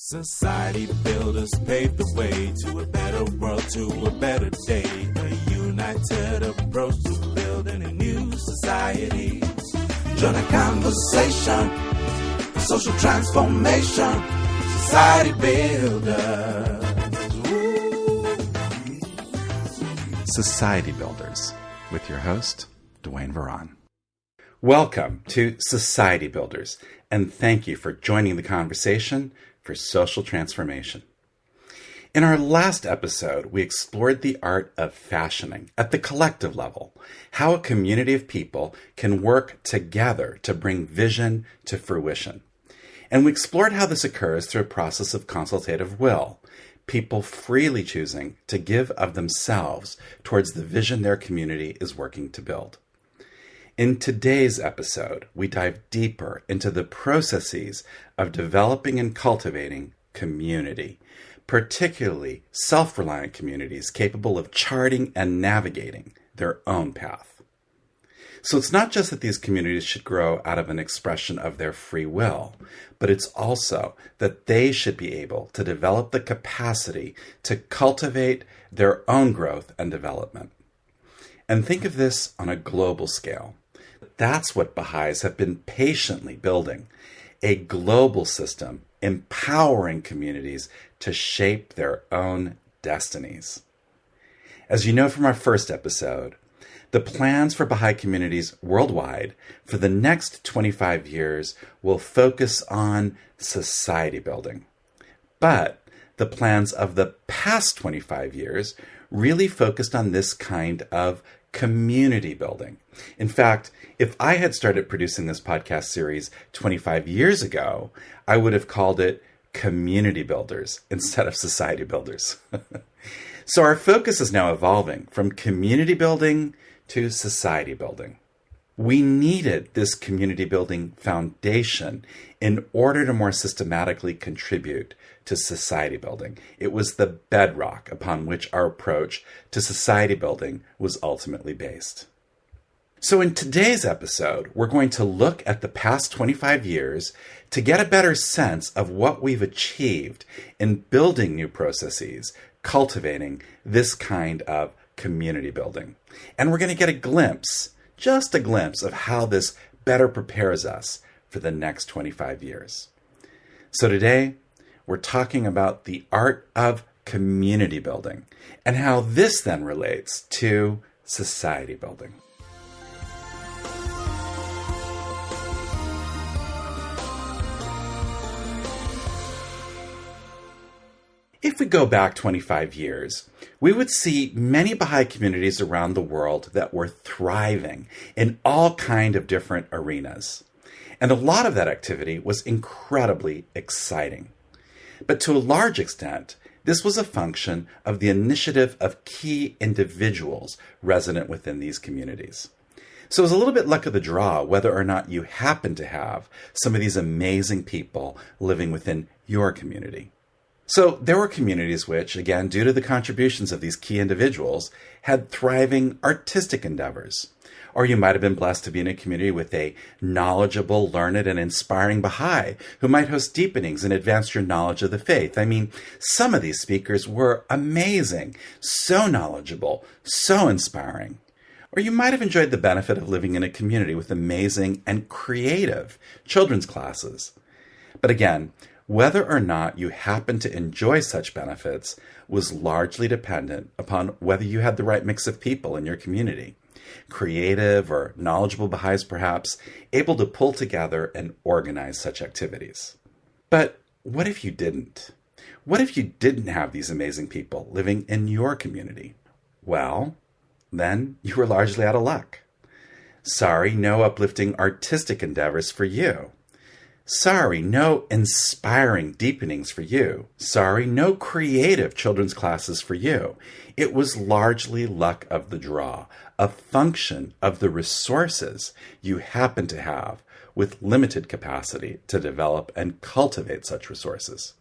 Society builders paved the way to a better world, to a better day. A united approach to building a new society. Join a conversation, social transformation, society builders. Ooh. Society Builders, with your host, Dwayne Veron. Welcome to Society Builders, and thank you for joining the conversation for social transformation. In our last episode, we explored the art of fashioning at the collective level, how a community of people can work together to bring vision to fruition. And we explored how this occurs through a process of consultative will, people freely choosing to give of themselves towards the vision their community is working to build. In today's episode, we dive deeper into the processes of developing and cultivating community, particularly self-reliant communities capable of charting and navigating their own path. So it's not just that these communities should grow out of an expression of their free will, but it's also that they should be able to develop the capacity to cultivate their own growth and development. And think of this on a global scale. That's what Baha'is have been patiently building, a global system empowering communities to shape their own destinies. As you know from our first episode, the plans for Baha'i communities worldwide for the next 25 years will focus on society building. But the plans of the past 25 years really focused on this kind of community building. In fact, if I had started producing this podcast series 25 years ago, I would have called it Community Builders instead of Society Builders. So our focus is now evolving from community building to society building. We needed this community building foundation in order to more systematically contribute to society building. It was the bedrock upon which our approach to society building was ultimately based. So in today's episode, we're going to look at the past 25 years to get a better sense of what we've achieved in building new processes, cultivating this kind of community building. And we're going to get a glimpse, just a glimpse, of how this better prepares us for the next 25 years. So today, we're talking about the art of community building and how this then relates to society building. If we go back 25 years, we would see many Baha'i communities around the world that were thriving in all kinds of different arenas. And a lot of that activity was incredibly exciting. But to a large extent, this was a function of the initiative of key individuals resident within these communities. So it was a little bit luck of the draw whether or not you happen to have some of these amazing people living within your community. So there were communities which, again, due to the contributions of these key individuals, had thriving artistic endeavors. Or you might have been blessed to be in a community with a knowledgeable, learned, and inspiring Baha'i who might host deepenings and advance your knowledge of the faith. I mean, some of these speakers were amazing, so knowledgeable, so inspiring. Or you might have enjoyed the benefit of living in a community with amazing and creative children's classes. But again, whether or not you happen to enjoy such benefits was largely dependent upon whether you had the right mix of people in your community. Creative or knowledgeable Baha'is, perhaps, able to pull together and organize such activities. But what if you didn't? What if you didn't have these amazing people living in your community? Well, then you were largely out of luck. Sorry, no uplifting artistic endeavors for you. Sorry, no inspiring deepenings for you. Sorry, no creative children's classes for you. It was largely luck of the draw, a function of the resources you happen to have with limited capacity to develop and cultivate such resources.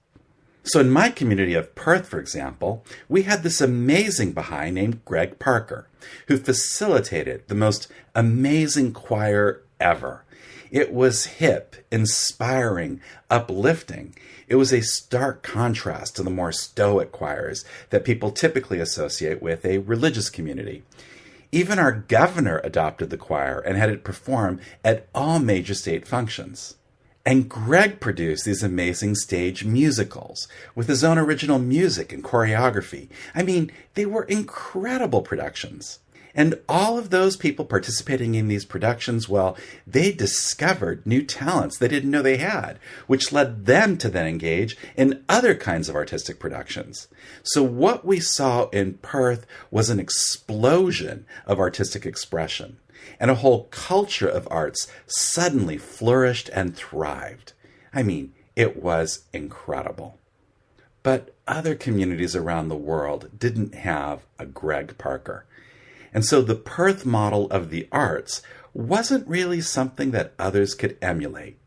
So in my community of Perth, for example, we had this amazing Baha'i named Greg Parker, who facilitated the most amazing choir ever. It was hip, inspiring, uplifting. It was a stark contrast to the more stoic choirs that people typically associate with a religious community. Even our governor adopted the choir and had it perform at all major state functions. And Greg produced these amazing stage musicals with his own original music and choreography. I mean, they were incredible productions. And all of those people participating in these productions, well, they discovered new talents they didn't know they had, which led them to then engage in other kinds of artistic productions. So what we saw in Perth was an explosion of artistic expression, and a whole culture of arts suddenly flourished and thrived. I mean, it was incredible. But other communities around the world didn't have a Greg Parker. And so the Perth model of the arts wasn't really something that others could emulate.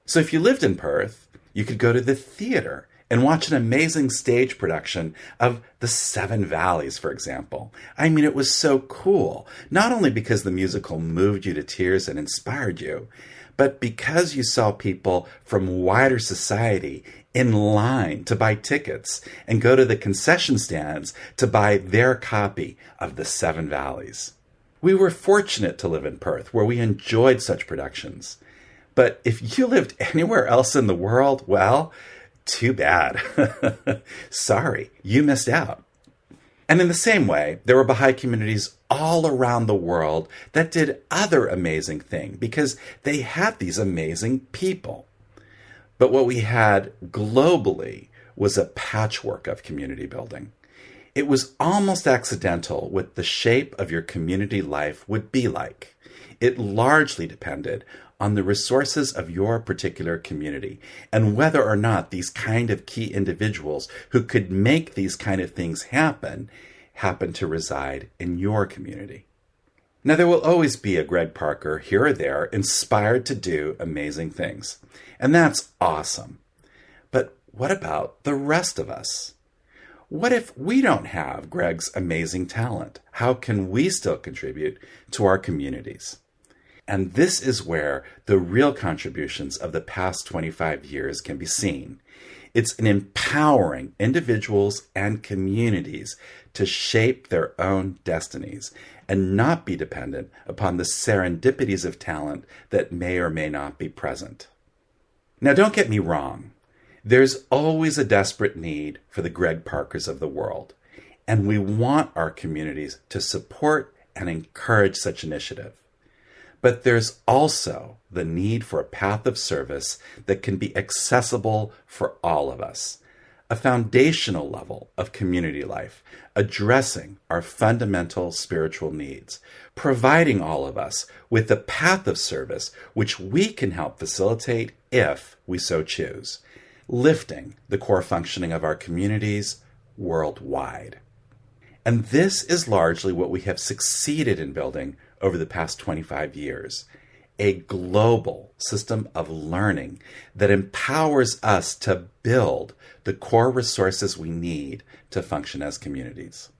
So if you lived in Perth, you could go to the theater and watch an amazing stage production of The Seven Valleys, for example. I mean, it was so cool, not only because the musical moved you to tears and inspired you, but because you saw people from wider society in line to buy tickets and go to the concession stands to buy their copy of The Seven Valleys. We were fortunate to live in Perth, where we enjoyed such productions. But if you lived anywhere else in the world, well, too bad. Sorry, you missed out. And in the same way, there were Baha'i communities all around the world that did other amazing things because they had these amazing people. But what we had globally was a patchwork of community building. It was almost accidental what the shape of your community life would be like. It largely depended on the resources of your particular community and whether or not these kind of key individuals who could make these kind of things happen to reside in your community. Now, there will always be a Greg Parker here or there inspired to do amazing things, and that's awesome. But what about the rest of us? What if we don't have Greg's amazing talent? How can we still contribute to our communities? And this is where the real contributions of the past 25 years can be seen. It's in empowering individuals and communities to shape their own destinies and not be dependent upon the serendipities of talent that may or may not be present. Now, don't get me wrong. There's always a desperate need for the Greg Parkers of the world, and we want our communities to support and encourage such initiative. But there's also the need for a path of service that can be accessible for all of us, a foundational level of community life, addressing our fundamental spiritual needs, providing all of us with a path of service which we can help facilitate if we so choose, lifting the core functioning of our communities worldwide. And this is largely what we have succeeded in building over the past 25 years, a global system of learning that empowers us to build the core resources we need to function as communities.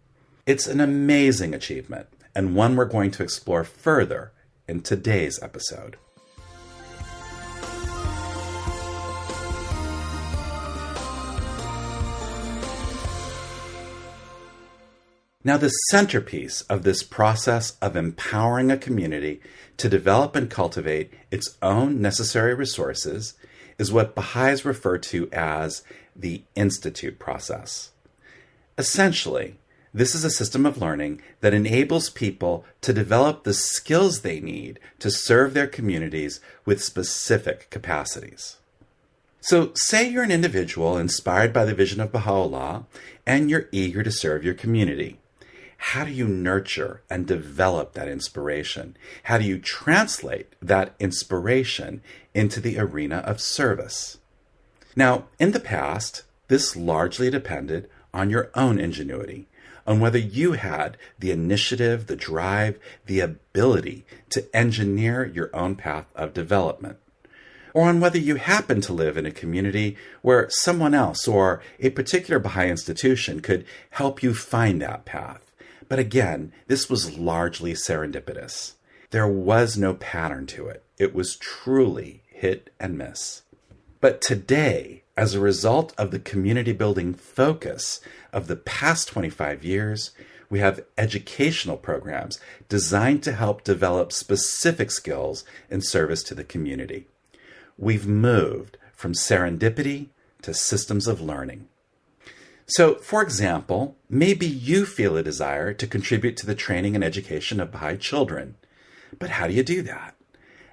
It's an amazing achievement, and one we're going to explore further in today's episode. Now, the centerpiece of this process of empowering a community to develop and cultivate its own necessary resources is what Baha'is refer to as the Institute process. Essentially, this is a system of learning that enables people to develop the skills they need to serve their communities with specific capacities. So, say you're an individual inspired by the vision of Baha'u'llah and you're eager to serve your community. How do you nurture and develop that inspiration? How do you translate that inspiration into the arena of service? Now, in the past, this largely depended on your own ingenuity, on whether you had the initiative, the drive, the ability to engineer your own path of development, or on whether you happen to live in a community where someone else or a particular Baha'i institution could help you find that path. But again, this was largely serendipitous. There was no pattern to it. It was truly hit and miss. But today, as a result of the community building focus of the past 25 years, we have educational programs designed to help develop specific skills in service to the community. We've moved from serendipity to systems of learning. So, for example, maybe you feel a desire to contribute to the training and education of Baha'i children. But how do you do that?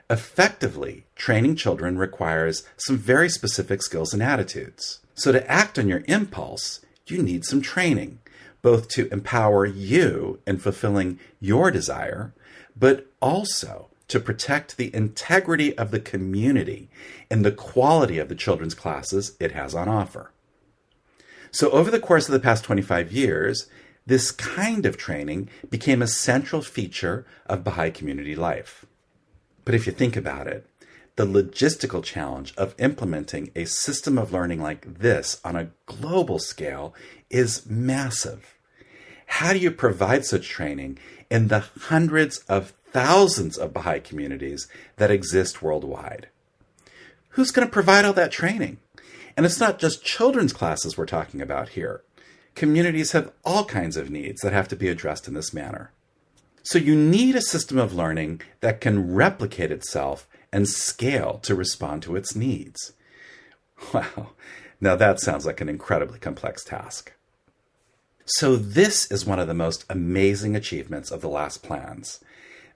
Effectively, training children requires some very specific skills and attitudes. So to act on your impulse, you need some training, both to empower you in fulfilling your desire, but also to protect the integrity of the community and the quality of the children's classes it has on offer. So over the course of the past 25 years, this kind of training became a central feature of Baha'i community life. But if you think about it, the logistical challenge of implementing a system of learning like this on a global scale is massive. How do you provide such training in the hundreds of thousands of Baha'i communities that exist worldwide? Who's going to provide all that training? And it's not just children's classes we're talking about here. Communities have all kinds of needs that have to be addressed in this manner. So you need a system of learning that can replicate itself and scale to respond to its needs. Wow, now that sounds like an incredibly complex task. So this is one of the most amazing achievements of the last plans.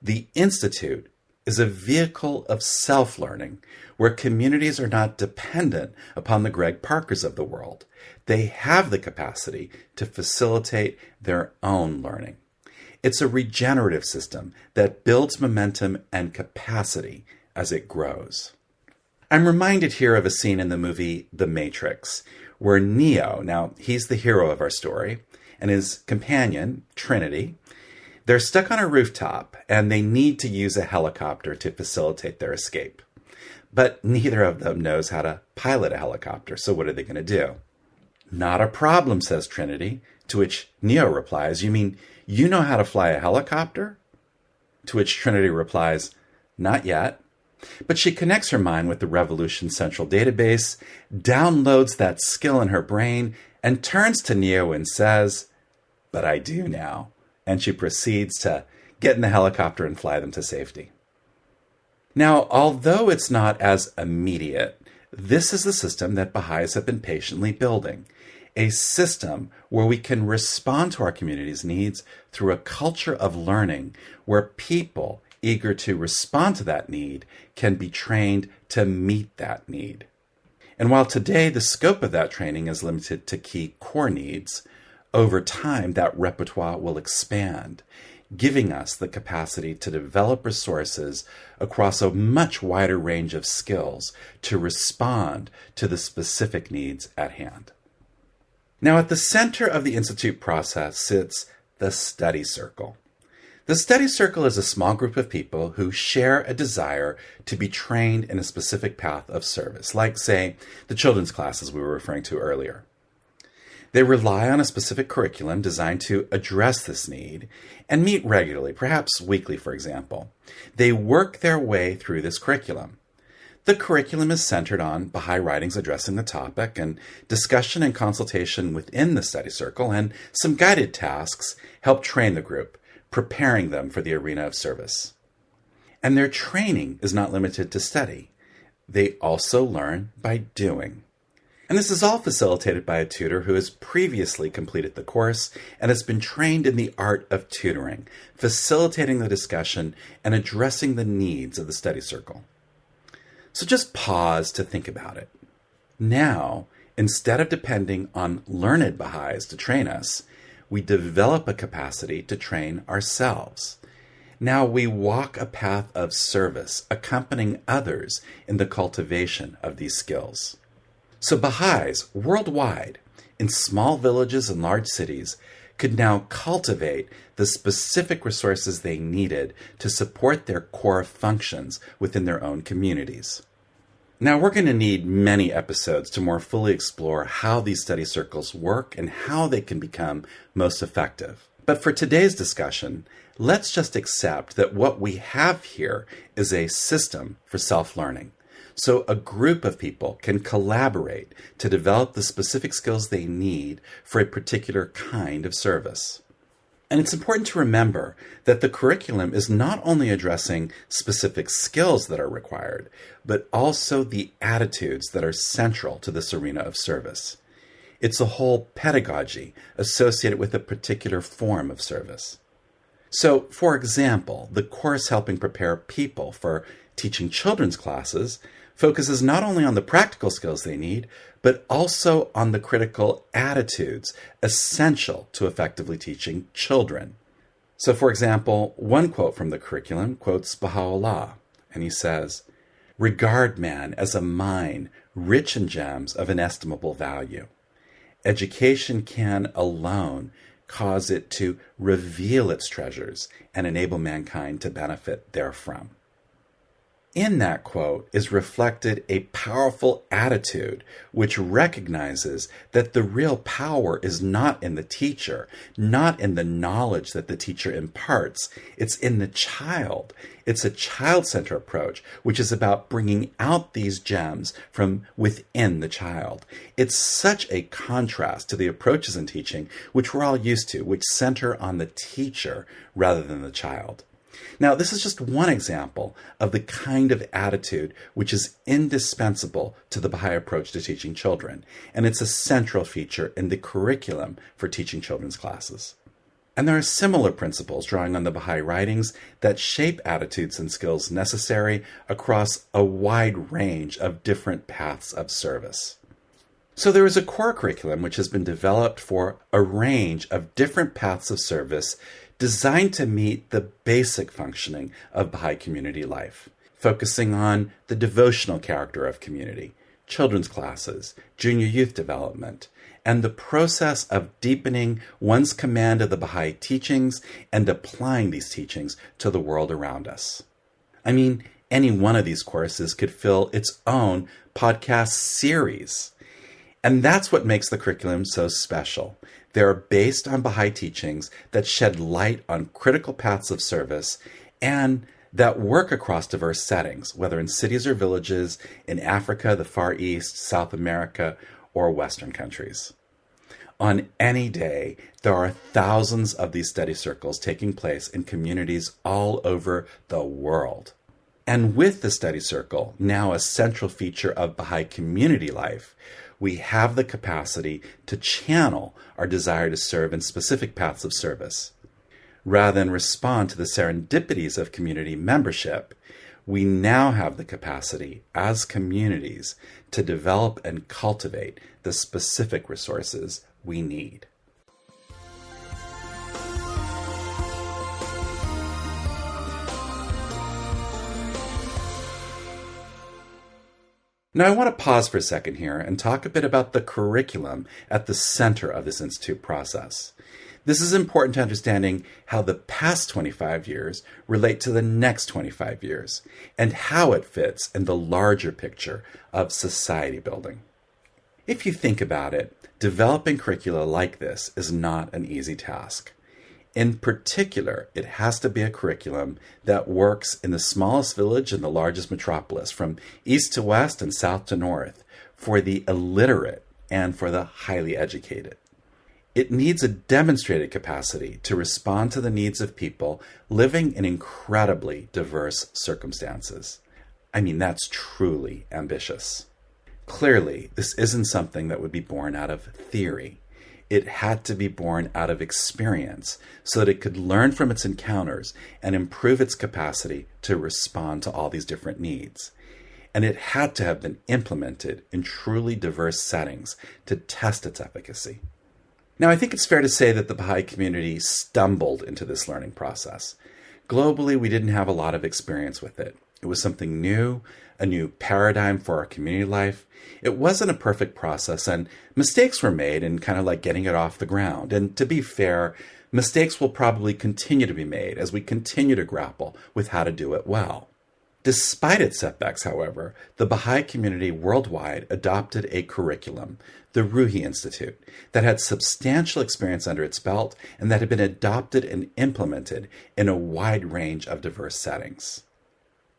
The Institute is a vehicle of self-learning where communities are not dependent upon the Greg Parkers of the world. They have the capacity to facilitate their own learning. It's a regenerative system that builds momentum and capacity as it grows. I'm reminded here of a scene in the movie The Matrix, where Neo, now he's the hero of our story, and his companion, Trinity, they're stuck on a rooftop and they need to use a helicopter to facilitate their escape. But neither of them knows how to pilot a helicopter, so what are they going to do? Not a problem, says Trinity, to which Neo replies, you mean you know how to fly a helicopter? To which Trinity replies, not yet. But she connects her mind with the Revolution Central Database, downloads that skill in her brain, and turns to Neo and says, but I do now. And she proceeds to get in the helicopter and fly them to safety. Now, although it's not as immediate, this is the system that Baha'is have been patiently building. A system where we can respond to our community's needs through a culture of learning where people eager to respond to that need can be trained to meet that need. And while today the scope of that training is limited to key core needs, over time that repertoire will expand, giving us the capacity to develop resources across a much wider range of skills to respond to the specific needs at hand. Now, at the center of the Institute process sits the Study Circle. The Study Circle is a small group of people who share a desire to be trained in a specific path of service, like, say, the children's classes we were referring to earlier. They rely on a specific curriculum designed to address this need and meet regularly, perhaps weekly, for example. They work their way through this curriculum. The curriculum is centered on Baha'i writings addressing the topic and discussion and consultation within the study circle, and some guided tasks help train the group, preparing them for the arena of service. And their training is not limited to study. They also learn by doing. And this is all facilitated by a tutor who has previously completed the course and has been trained in the art of tutoring, facilitating the discussion and addressing the needs of the study circle. So just pause to think about it. Now, instead of depending on learned Baha'is to train us, we develop a capacity to train ourselves. Now we walk a path of service, accompanying others in the cultivation of these skills. So Baha'is worldwide, in small villages and large cities, could now cultivate the specific resources they needed to support their core functions within their own communities. Now, we're going to need many episodes to more fully explore how these study circles work and how they can become most effective. But for today's discussion, let's just accept that what we have here is a system for self-learning. So a group of people can collaborate to develop the specific skills they need for a particular kind of service. And it's important to remember that the curriculum is not only addressing specific skills that are required, but also the attitudes that are central to this arena of service. It's a whole pedagogy associated with a particular form of service. So, for example, the course helping prepare people for teaching children's classes focuses not only on the practical skills they need, but also on the critical attitudes essential to effectively teaching children. So, for example, one quote from the curriculum quotes Baha'u'llah, and he says, "Regard man as a mine rich in gems of inestimable value. Education can alone cause it to reveal its treasures and enable mankind to benefit therefrom." In that quote is reflected a powerful attitude which recognizes that the real power is not in the teacher, not in the knowledge that the teacher imparts. It's in the child. It's a child-centered approach, which is about bringing out these gems from within the child. It's such a contrast to the approaches in teaching, which we're all used to, which center on the teacher rather than the child. Now, this is just one example of the kind of attitude which is indispensable to the Baha'i approach to teaching children, and it's a central feature in the curriculum for teaching children's classes. And there are similar principles drawing on the Baha'i writings that shape attitudes and skills necessary across a wide range of different paths of service. So there is a core curriculum which has been developed for a range of different paths of service designed to meet the basic functioning of Baha'i community life, focusing on the devotional character of community, children's classes, junior youth development, and the process of deepening one's command of the Baha'i teachings and applying these teachings to the world around us. I mean, any one of these courses could fill its own podcast series. And that's what makes the curriculum so special. They're based on Baha'i teachings that shed light on critical paths of service and that work across diverse settings, whether in cities or villages, in Africa, the Far East, South America, or Western countries. On any day, there are thousands of these study circles taking place in communities all over the world. And with the study circle, now a central feature of Baha'i community life, we have the capacity to channel our desire to serve in specific paths of service. Rather than respond to the serendipities of community membership, we now have the capacity as communities to develop and cultivate the specific resources we need. Now, I want to pause for a second here and talk a bit about the curriculum at the center of this Institute process. This is important to understanding how the past 25 years relate to the next 25 years and how it fits in the larger picture of society building. If you think about it, developing curricula like this is not an easy task. In particular, it has to be a curriculum that works in the smallest village and the largest metropolis, from east to west and south to north, for the illiterate and for the highly educated. It needs a demonstrated capacity to respond to the needs of people living in incredibly diverse circumstances. I mean, that's truly ambitious. Clearly, this isn't something that would be born out of theory. It had to be born out of experience so that it could learn from its encounters and improve its capacity to respond to all these different needs. And it had to have been implemented in truly diverse settings to test its efficacy. Now, I think it's fair to say that the Baha'i community stumbled into this learning process. Globally, we didn't have a lot of experience with it. It was something new, a new paradigm for our community life. It wasn't a perfect process, and mistakes were made in kind of like getting it off the ground. And to be fair, mistakes will probably continue to be made as we continue to grapple with how to do it well. Despite its setbacks, however, the Baha'i community worldwide adopted a curriculum, the Ruhi Institute, that had substantial experience under its belt and that had been adopted and implemented in a wide range of diverse settings.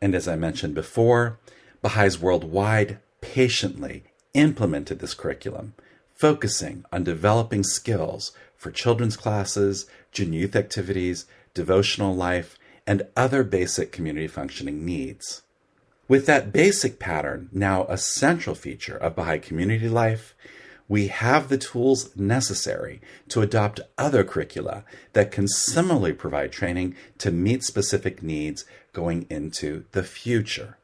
And as I mentioned before, Baha'is worldwide patiently implemented this curriculum, focusing on developing skills for children's classes, Jinn youth activities, devotional life, and other basic community functioning needs. With that basic pattern now a central feature of Baha'i community life, we have the tools necessary to adopt other curricula that can similarly provide training to meet specific needs going into the future.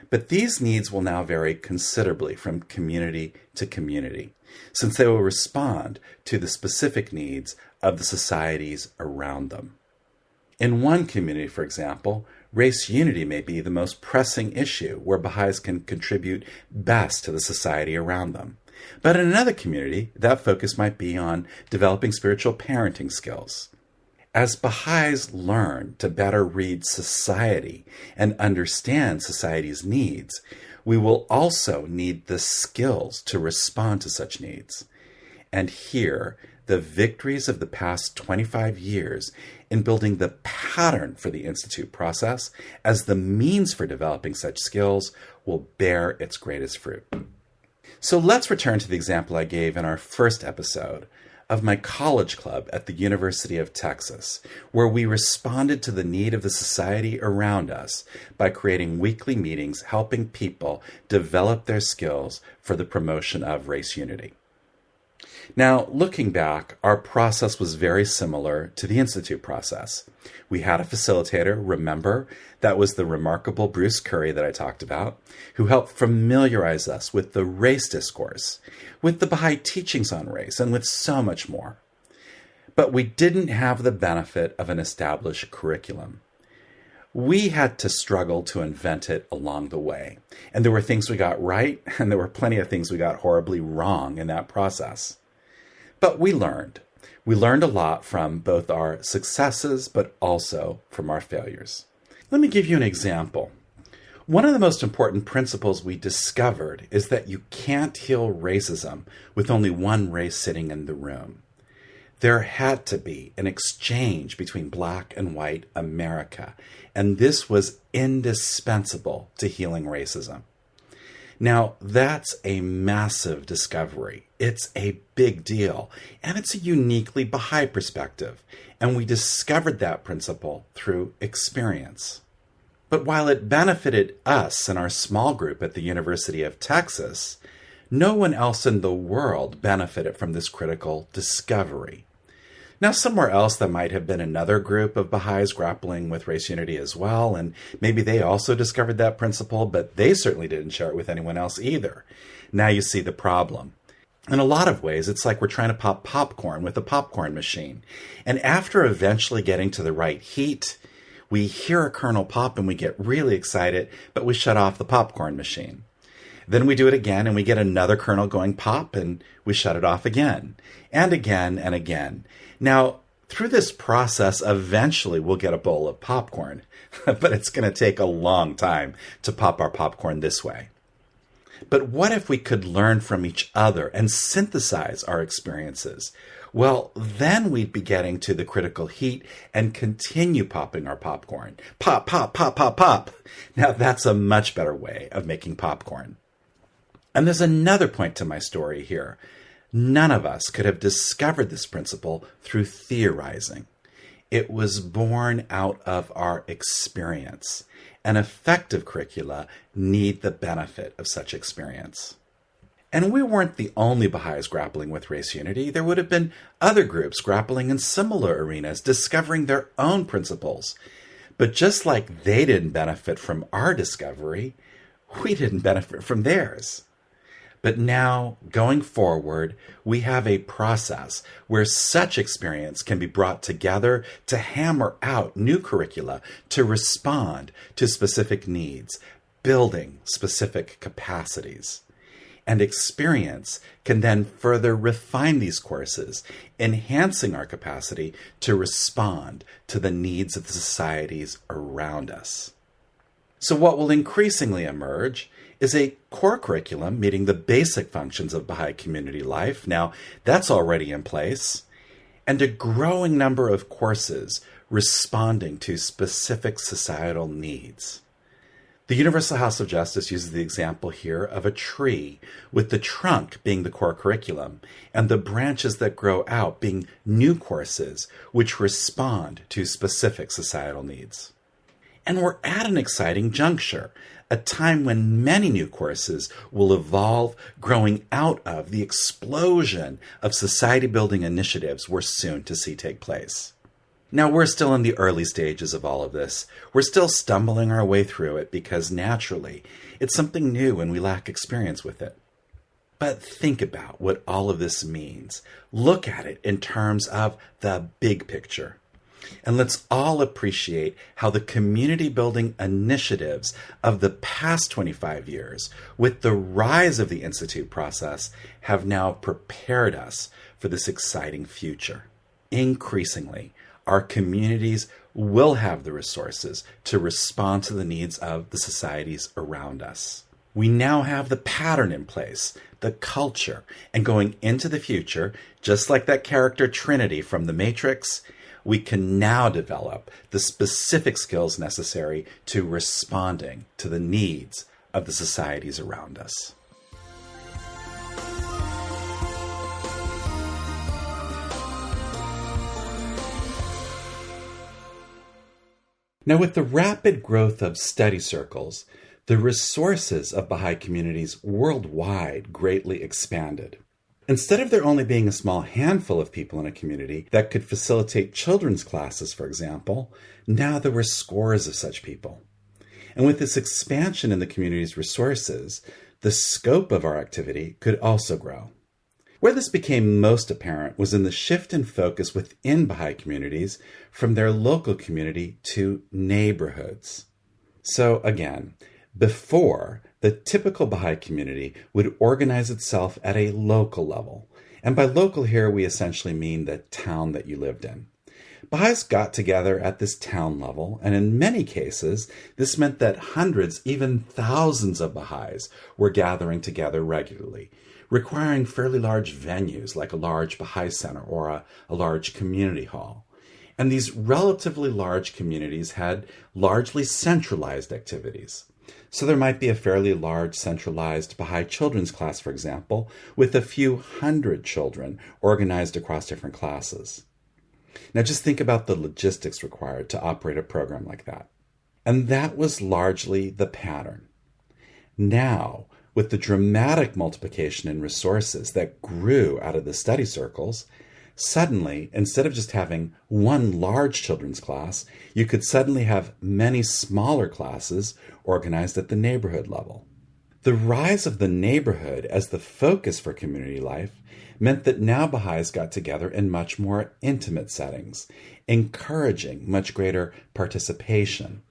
But these needs will now vary considerably from community to community, since they will respond to the specific needs of the societies around them. In one community, for example, race unity may be the most pressing issue where Baha'is can contribute best to the society around them. But in another community, that focus might be on developing spiritual parenting skills. As Baha'is learn to better read society and understand society's needs, we will also need the skills to respond to such needs. And here, the victories of the past 25 years in building the pattern for the Institute process as the means for developing such skills will bear its greatest fruit. So let's return to the example I gave in our first episode of my college club at the University of Texas, where we responded to the need of the society around us by creating weekly meetings helping people develop their skills for the promotion of race unity. Now, looking back, our process was very similar to the Institute process. We had a facilitator, remember, that was the remarkable Bruce Curry that I talked about, who helped familiarize us with the race discourse, with the Baha'i teachings on race, and with so much more. But we didn't have the benefit of an established curriculum. We had to struggle to invent it along the way. And there were things we got right, and there were plenty of things we got horribly wrong in that process. But we learned. We learned a lot from both our successes, but also from our failures. Let me give you an example. One of the most important principles we discovered is that you can't heal racism with only one race sitting in the room. There had to be an exchange between Black and white America, and this was indispensable to healing racism. Now, that's a massive discovery. It's a big deal, and it's a uniquely Baha'i perspective, and we discovered that principle through experience. But while it benefited us and our small group at the University of Texas, no one else in the world benefited from this critical discovery. Now, somewhere else there might have been another group of Baha'is grappling with race unity as well, and maybe they also discovered that principle, but they certainly didn't share it with anyone else either. Now you see the problem. In a lot of ways, it's like we're trying to pop popcorn with a popcorn machine. And after eventually getting to the right heat, we hear a kernel pop and we get really excited, but we shut off the popcorn machine. Then we do it again and we get another kernel going pop and we shut it off again, and again and again. Now, through this process, eventually we'll get a bowl of popcorn, but it's going to take a long time to pop our popcorn this way. But what if we could learn from each other and synthesize our experiences? Well, then we'd be getting to the critical heat and continue popping our popcorn. Pop, pop, pop, pop, pop. Now that's a much better way of making popcorn. And there's another point to my story here. None of us could have discovered this principle through theorizing. It was born out of our experience. And effective curricula need the benefit of such experience. And we weren't the only Baha'is grappling with race unity. There would have been other groups grappling in similar arenas, discovering their own principles. But just like they didn't benefit from our discovery, we didn't benefit from theirs. But now, going forward, we have a process where such experience can be brought together to hammer out new curricula to respond to specific needs, building specific capacities. And experience can then further refine these courses, enhancing our capacity to respond to the needs of the societies around us. So what will increasingly emerge is a core curriculum meeting the basic functions of Baha'i community life. Now, that's already in place. And a growing number of courses responding to specific societal needs. The Universal House of Justice uses the example here of a tree, with the trunk being the core curriculum and the branches that grow out being new courses which respond to specific societal needs. And we're at an exciting juncture, a time when many new courses will evolve, growing out of the explosion of society-building initiatives we're soon to see take place. Now, we're still in the early stages of all of this. We're still stumbling our way through it because, naturally, it's something new and we lack experience with it. But think about what all of this means. Look at it in terms of the big picture. And let's all appreciate how the community-building initiatives of the past 25 years, with the rise of the Institute process, have now prepared us for this exciting future. Increasingly, our communities will have the resources to respond to the needs of the societies around us. We now have the pattern in place, the culture, and going into the future, just like that character Trinity from The Matrix, we can now develop the specific skills necessary to responding to the needs of the societies around us. Now, with the rapid growth of study circles, the resources of Baha'i communities worldwide greatly expanded. Instead of there only being a small handful of people in a community that could facilitate children's classes, for example, now there were scores of such people. And with this expansion in the community's resources, the scope of our activity could also grow. Where this became most apparent was in the shift in focus within Baha'i communities from their local community to neighborhoods. So again, before, the typical Baha'i community would organize itself at a local level. And by local here, we essentially mean the town that you lived in. Baha'is got together at this town level, and in many cases, this meant that hundreds, even thousands of Baha'is were gathering together regularly, requiring fairly large venues like a large Baha'i center or a large community hall. And these relatively large communities had largely centralized activities. So there might be a fairly large centralized Baha'i children's class, for example, with a few hundred children organized across different classes. Now just think about the logistics required to operate a program like that. And that was largely the pattern. Now, with the dramatic multiplication in resources that grew out of the study circles, suddenly, instead of just having one large children's class, you could suddenly have many smaller classes organized at the neighborhood level. The rise of the neighborhood as the focus for community life meant that now Baha'is got together in much more intimate settings, encouraging much greater participation.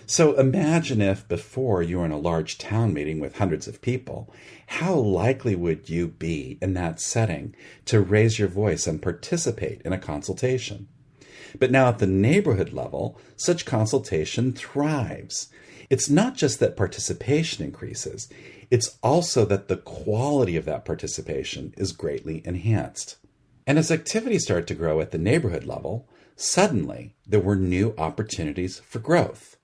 So imagine if before you were in a large town meeting with hundreds of people, how likely would you be in that setting to raise your voice and participate in a consultation? But now at the neighborhood level, such consultation thrives. It's not just that participation increases, it's also that the quality of that participation is greatly enhanced. And as activities start to grow at the neighborhood level, suddenly there were new opportunities for growth.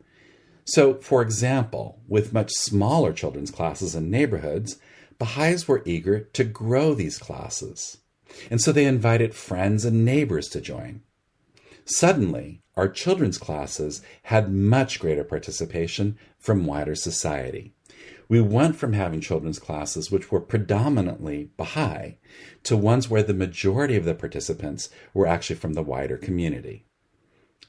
So, for example, with much smaller children's classes in neighborhoods, Baha'is were eager to grow these classes. And so they invited friends and neighbors to join. Suddenly, our children's classes had much greater participation from wider society. We went from having children's classes which were predominantly Baha'i to ones where the majority of the participants were actually from the wider community.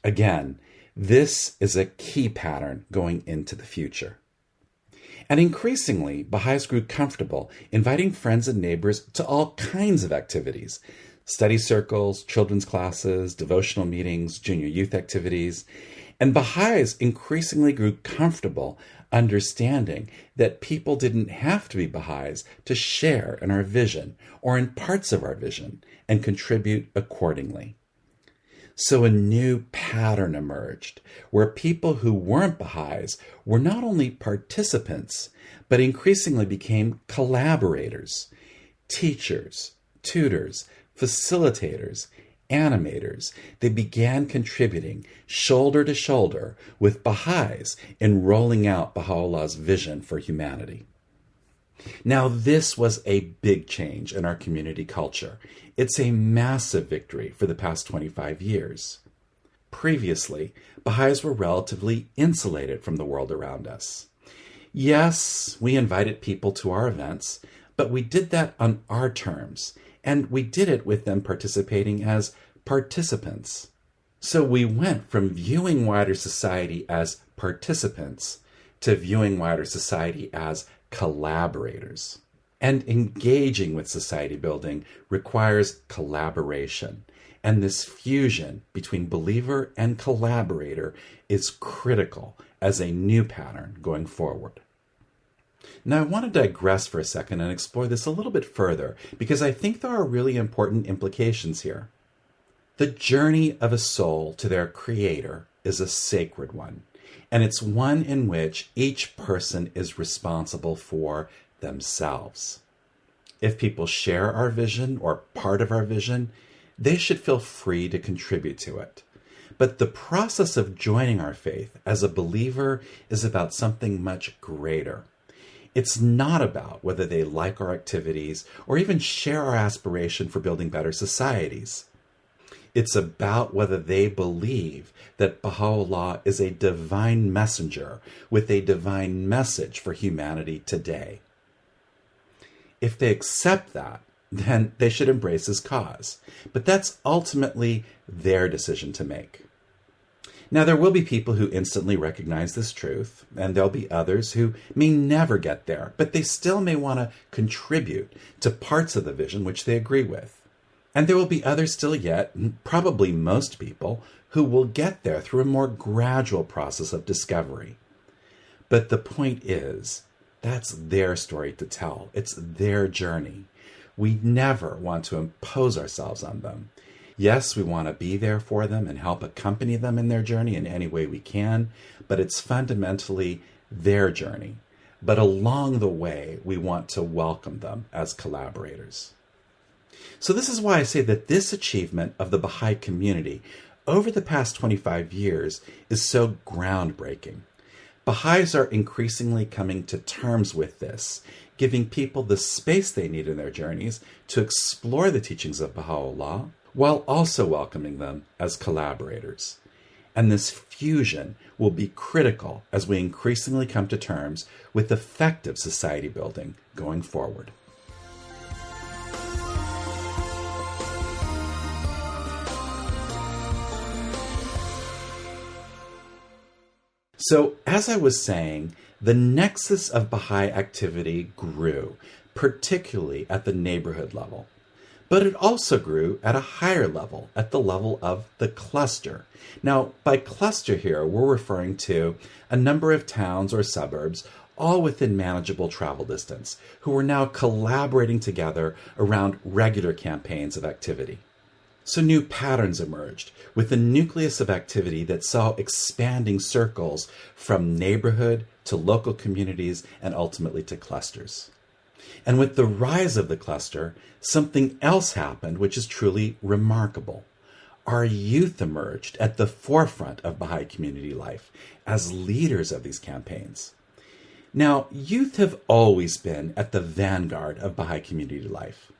Again, this is a key pattern going into the future. And increasingly, Baha'is grew comfortable inviting friends and neighbors to all kinds of activities: study circles, children's classes, devotional meetings, junior youth activities. And Baha'is increasingly grew comfortable understanding that people didn't have to be Baha'is to share in our vision or in parts of our vision and contribute accordingly. So a new pattern emerged where people who weren't Baha'is were not only participants, but increasingly became collaborators, teachers, tutors, facilitators, animators. They began contributing shoulder to shoulder with Baha'is in rolling out Baha'u'llah's vision for humanity. Now, this was a big change in our community culture. It's a massive victory for the past 25 years. Previously, Baha'is were relatively insulated from the world around us. Yes, we invited people to our events, but we did that on our terms, and we did it with them participating as participants. So we went from viewing wider society as participants to viewing wider society as collaborators. And engaging with society building requires collaboration. And this fusion between believer and collaborator is critical as a new pattern going forward. Now, I want to digress for a second and explore this a little bit further because I think there are really important implications here. The journey of a soul to their creator is a sacred one, and it's one in which each person is responsible for themselves. If people share our vision or part of our vision, they should feel free to contribute to it. But the process of joining our faith as a believer is about something much greater. It's not about whether they like our activities or even share our aspiration for building better societies. It's about whether they believe that Baha'u'llah is a divine messenger with a divine message for humanity today. If they accept that, then they should embrace his cause. But that's ultimately their decision to make. Now, there will be people who instantly recognize this truth, and there'll be others who may never get there, but they still may want to contribute to parts of the vision which they agree with. And there will be others still yet, probably most people, who will get there through a more gradual process of discovery. But the point is, that's their story to tell. It's their journey. We never want to impose ourselves on them. Yes, we want to be there for them and help accompany them in their journey in any way we can, but it's fundamentally their journey. But along the way, we want to welcome them as collaborators. So this is why I say that this achievement of the Baha'i community over the past 25 years is so groundbreaking. Baha'is are increasingly coming to terms with this, giving people the space they need in their journeys to explore the teachings of Baha'u'llah, while also welcoming them as collaborators. And this fusion will be critical as we increasingly come to terms with effective society building going forward. So, as I was saying, the nexus of Baha'i activity grew, particularly at the neighborhood level. But it also grew at a higher level, at the level of the cluster. Now, by cluster here, we're referring to a number of towns or suburbs, all within manageable travel distance, who are now collaborating together around regular campaigns of activity. So new patterns emerged with a nucleus of activity that saw expanding circles from neighborhood to local communities and ultimately to clusters. And with the rise of the cluster, something else happened which is truly remarkable. Our youth emerged at the forefront of Baha'i community life as leaders of these campaigns. Now, youth have always been at the vanguard of Baha'i community life.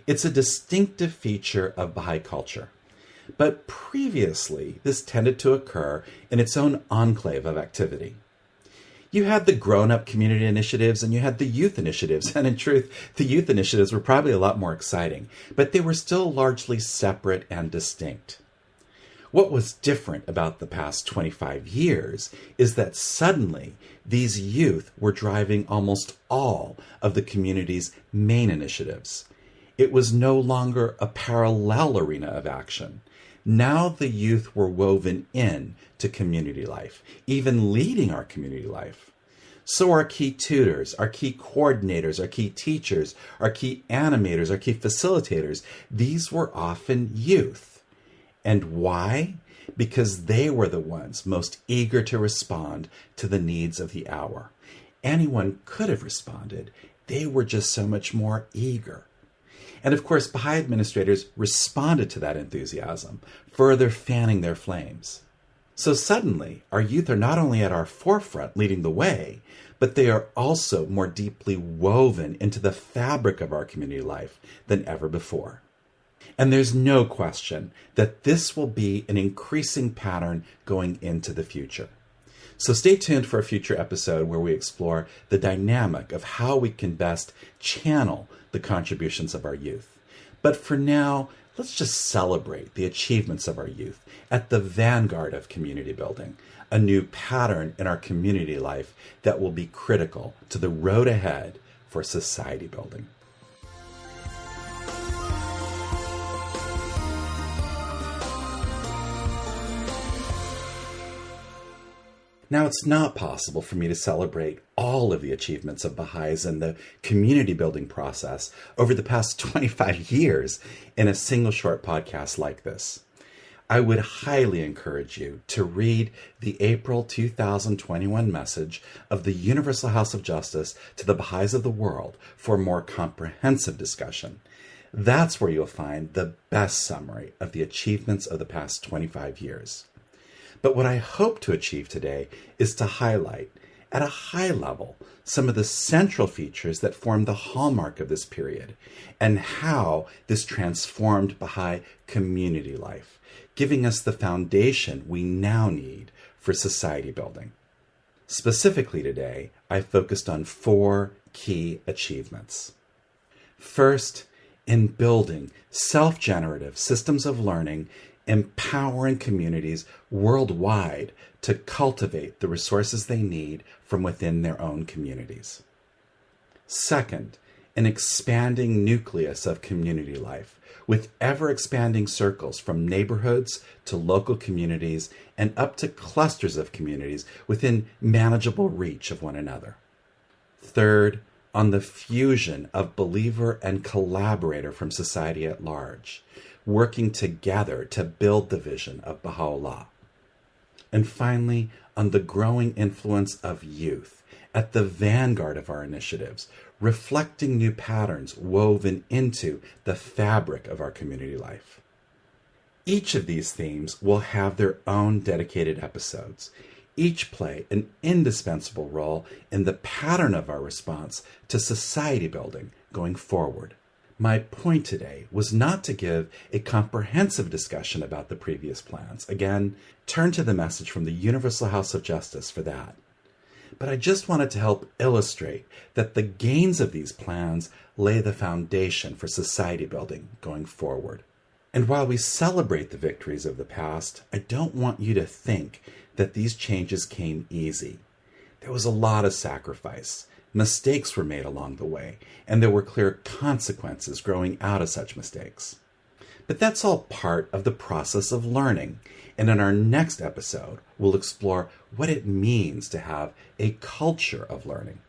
It's a distinctive feature of Baha'i culture. But previously, this tended to occur in its own enclave of activity. You had the grown-up community initiatives and you had the youth initiatives. And in truth, the youth initiatives were probably a lot more exciting, but they were still largely separate and distinct. What was different about the past 25 years is that suddenly these youth were driving almost all of the community's main initiatives. It was no longer a parallel arena of action. Now the youth were woven in to community life, even leading our community life. So our key tutors, our key coordinators, our key teachers, our key animators, our key facilitators, these were often youth. And why? Because they were the ones most eager to respond to the needs of the hour. Anyone could have responded. They were just so much more eager. And of course, Baha'i administrators responded to that enthusiasm, further fanning their flames. So suddenly, our youth are not only at our forefront leading the way, but they are also more deeply woven into the fabric of our community life than ever before. And there's no question that this will be an increasing pattern going into the future. So stay tuned for a future episode where we explore the dynamic of how we can best channel the contributions of our youth. But for now, let's just celebrate the achievements of our youth at the vanguard of community building, a new pattern in our community life that will be critical to the road ahead for society building. Now, it's not possible for me to celebrate all of the achievements of Baha'is in the community building process over the past 25 years in a single short podcast like this. I would highly encourage you to read the April 2021 message of the Universal House of Justice to the Baha'is of the world for a more comprehensive discussion. That's where you'll find the best summary of the achievements of the past 25 years. But what I hope to achieve today is to highlight, at a high level, some of the central features that form the hallmark of this period and how this transformed Baha'i community life, giving us the foundation we now need for society building. Specifically today, I focused on 4 key achievements. First, in building self-generative systems of learning, empowering communities worldwide to cultivate the resources they need from within their own communities. Second, an expanding nucleus of community life with ever-expanding circles from neighborhoods to local communities and up to clusters of communities within manageable reach of one another. Third, on the fusion of believer and collaborator from society at large, working together to build the vision of Baha'u'llah. And finally, on the growing influence of youth at the vanguard of our initiatives, reflecting new patterns woven into the fabric of our community life. Each of these themes will have their own dedicated episodes. Each play an indispensable role in the pattern of our response to society building going forward. My point today was not to give a comprehensive discussion about the previous plans. Again, turn to the message from the Universal House of Justice for that. But I just wanted to help illustrate that the gains of these plans lay the foundation for society building going forward. And while we celebrate the victories of the past, I don't want you to think that these changes came easy. There was a lot of sacrifice. Mistakes were made along the way, and there were clear consequences growing out of such mistakes. But that's all part of the process of learning, and in our next episode, we'll explore what it means to have a culture of learning.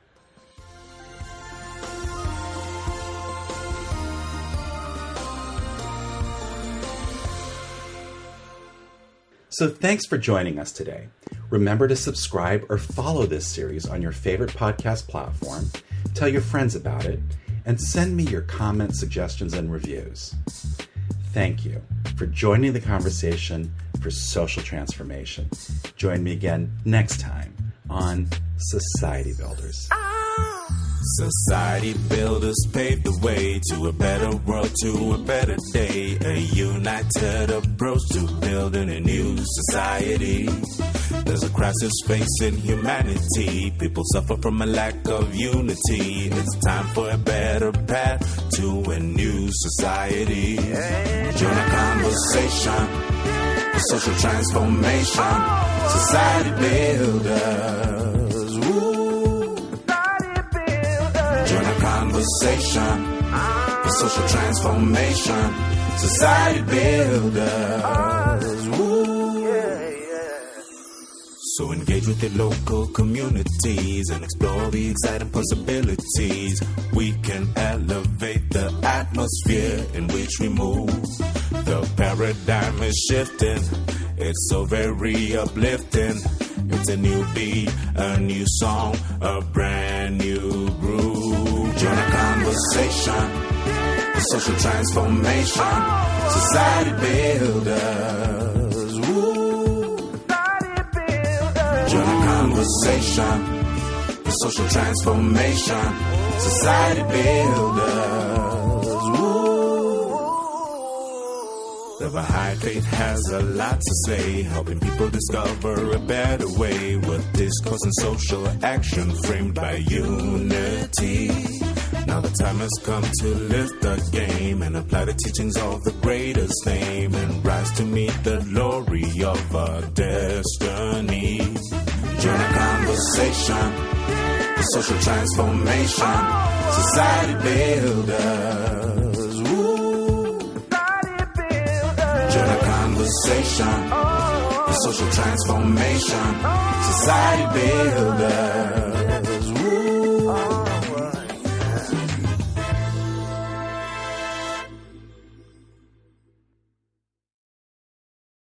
So thanks for joining us today. Remember to subscribe or follow this series on your favorite podcast platform, tell your friends about it, and send me your comments, suggestions, and reviews. Thank you for joining the conversation for social transformation. Join me again next time on Society Builders. Society builders paved the way to a better world, to a better day. A united approach to building a new society. There's a crisis facing humanity. People suffer from a lack of unity. It's time for a better path to a new society. Join a conversation for social transformation. Society builders. Join a conversation for social transformation. Society builders. So engage with your local communities and explore the exciting possibilities. We can elevate the atmosphere in which we move. The paradigm is shifting. It's so very uplifting. It's a new beat, a new song, a brand new groove. Join a conversation, a social transformation, society builders. Woo. Join a conversation, a social transformation, society builders. Woo. The Baha'i Faith has a lot to say, helping people discover a better way with discourse and social action framed by unity. Now the time has come to lift the game and apply the teachings of the greatest name and rise to meet the glory of our destiny. Join a conversation, the social transformation, society builders. Woo. Join a conversation, the social transformation, society builders.